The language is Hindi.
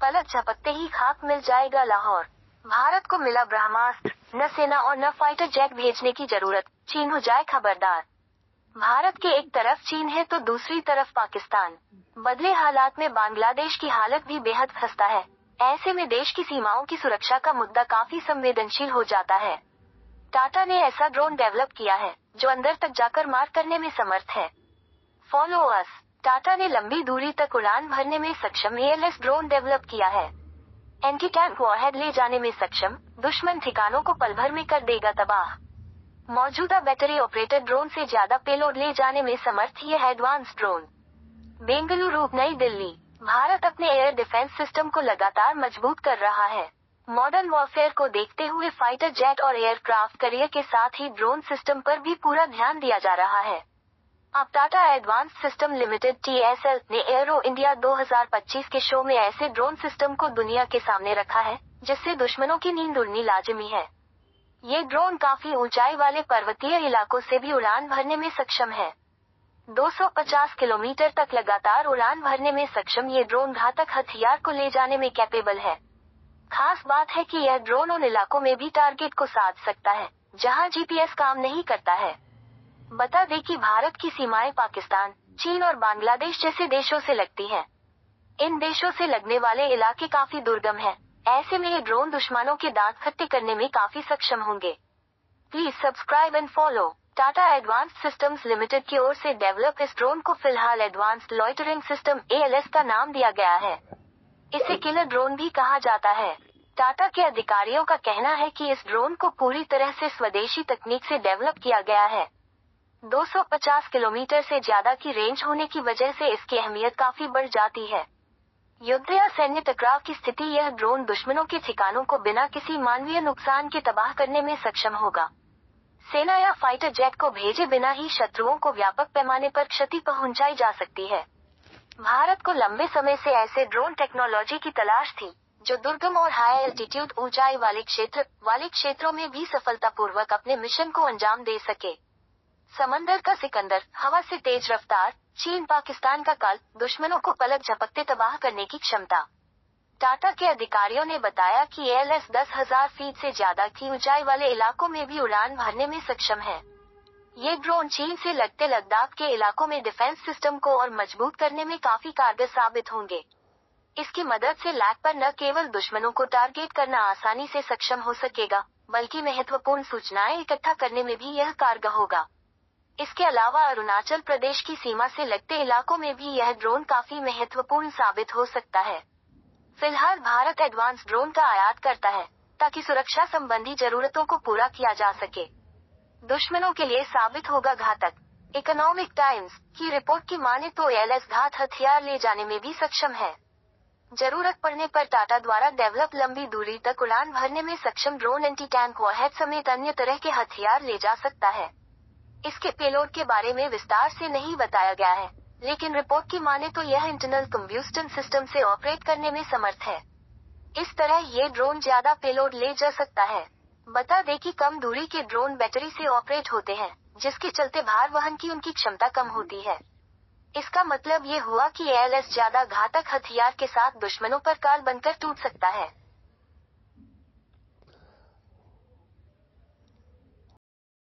पलक झपकते ही खाक मिल जाएगा लाहौर। भारत को मिला ब्रह्मास्त्र, न सेना और न फाइटर जेट भेजने की जरूरत, चीन हो जाए खबरदार। भारत के एक तरफ चीन है तो दूसरी तरफ पाकिस्तान। बदले हालात में बांग्लादेश की हालत भी बेहद खस्ता है। ऐसे में देश की सीमाओं की सुरक्षा का मुद्दा काफी संवेदनशील हो जाता है। टाटा ने ऐसा ड्रोन डेवलप किया है जो अंदर तक जाकर मार करने में समर्थ है। Follow us. टाटा ने लंबी दूरी तक उड़ान भरने में सक्षम ALS ड्रोन डेवलप किया है। एंटी टैंक वॉरहेड ले जाने में सक्षम, दुश्मन ठिकानों को पल भर में कर देगा तबाह। मौजूदा बैटरी ऑपरेटेड ड्रोन से ज्यादा पेलोड ले जाने में समर्थ ये है एडवांस ड्रोन। बेंगलुरु, नई दिल्ली। भारत अपने एयर डिफेंस सिस्टम को लगातार मजबूत कर रहा है। मॉडर्न वॉरफेयर को देखते हुए फाइटर जेट और एयरक्राफ्ट कैरियर के साथ ही ड्रोन सिस्टम पर भी पूरा ध्यान दिया जा रहा है। अब Tata advanced system limited TSL ने एयरो इंडिया 2025 के शो में ऐसे ड्रोन सिस्टम को दुनिया के सामने रखा है जिससे दुश्मनों की नींद उड़नी लाजिमी है। ये ड्रोन काफी ऊंचाई वाले पर्वतीय इलाकों से भी उड़ान भरने में सक्षम है। 250 किलोमीटर तक लगातार उड़ान भरने में सक्षम ये ड्रोन घातक हथियार को ले जाने में कैपेबल है। खास बात है कि यह ड्रोन उन इलाकों में भी टारगेट को साध सकता है जहां GPS काम नहीं करता है। बता दें कि भारत की सीमाएं पाकिस्तान, चीन और बांग्लादेश जैसे देशों से लगती हैं। इन देशों से लगने वाले इलाके काफी दुर्गम हैं। ऐसे में ये ड्रोन दुश्मनों के दांत खट्टे करने में काफी सक्षम होंगे। Please subscribe and follow. Tata advanced systems limited की ओर से डेवलप इस ड्रोन को फिलहाल एडवांस्ड लॉइटरिंग सिस्टम ALS का नाम दिया गया है। इसे किलर ड्रोन भी कहा जाता है। टाटा के अधिकारियों का कहना है कि इस ड्रोन को पूरी तरह से स्वदेशी तकनीक से डेवलप किया गया है। 250 किलोमीटर से ज्यादा की रेंज होने की वजह से इसकी अहमियत काफी बढ़ जाती है। युद्ध या सैन्य टकराव की स्थिति यह ड्रोन दुश्मनों के ठिकानों को बिना किसी मानवीय नुकसान के तबाह करने में सक्षम होगा। सेना या फाइटर जेट को भेजे बिना ही शत्रुओं को व्यापक पैमाने पर क्षति पहुंचाई जा सकती है। भारत को लंबे समय से ऐसे ड्रोन टेक्नोलॉजी की तलाश थी जो दुर्गम और हाई एल्टीट्यूड ऊंचाई वाले क्षेत्रों में भी सफलतापूर्वक अपने मिशन को अंजाम दे सके। समंदर का सिकंदर, हवा से तेज रफ्तार, चीन पाकिस्तान का कल, दुश्मनों को पलक झपकते तबाह करने की क्षमता। टाटा के अधिकारियों ने बताया कि ALS 10,000 फीट से ज्यादा की ऊंचाई वाले इलाकों में भी उड़ान भरने में सक्षम है। ये ड्रोन चीन से लगते लद्दाख के इलाकों में डिफेंस सिस्टम को और मजबूत करने में काफी कारगर साबित होंगे। इसकी मदद से लैंड पर न केवल दुश्मनों को टारगेट करना आसानी से सक्षम हो सकेगा, बल्कि महत्वपूर्ण सूचनाएं इकट्ठा करने में भी यह कारगर होगा। इसके अलावा अरुणाचल प्रदेश की सीमा से लगते इलाकों में भी यह ड्रोन काफी महत्वपूर्ण साबित हो सकता है। फिलहाल भारत एडवांस ड्रोन का आयात करता है ताकि सुरक्षा संबंधी जरूरतों को पूरा किया जा सके। दुश्मनों के लिए साबित होगा घातक। इकोनॉमिक टाइम्स की रिपोर्ट की माने तो ALS घात हथियार ले जाने में भी सक्षम है। जरूरत पड़ने पर टाटा द्वारा डेवलप लंबी दूरी तक उड़ान भरने में सक्षम ड्रोन एंटी टैंक वॉरहेड समेत अन्य तरह के हथियार ले जा सकता है। इसके पेलोड के बारे में विस्तार से नहीं बताया गया है, लेकिन रिपोर्ट की माने तो यह इंटरनल कंबस्टन सिस्टम से ऑपरेट करने में समर्थ है। इस तरह ये ड्रोन ज्यादा पेलोड ले जा सकता है। बता दें कि कम दूरी के ड्रोन बैटरी से ऑपरेट होते हैं, जिसके चलते भार वहन की उनकी क्षमता कम होती है। इसका मतलब ये हुआ कि ALS ज्यादा घातक हथियार के साथ दुश्मनों पर काल बनकर टूट सकता है।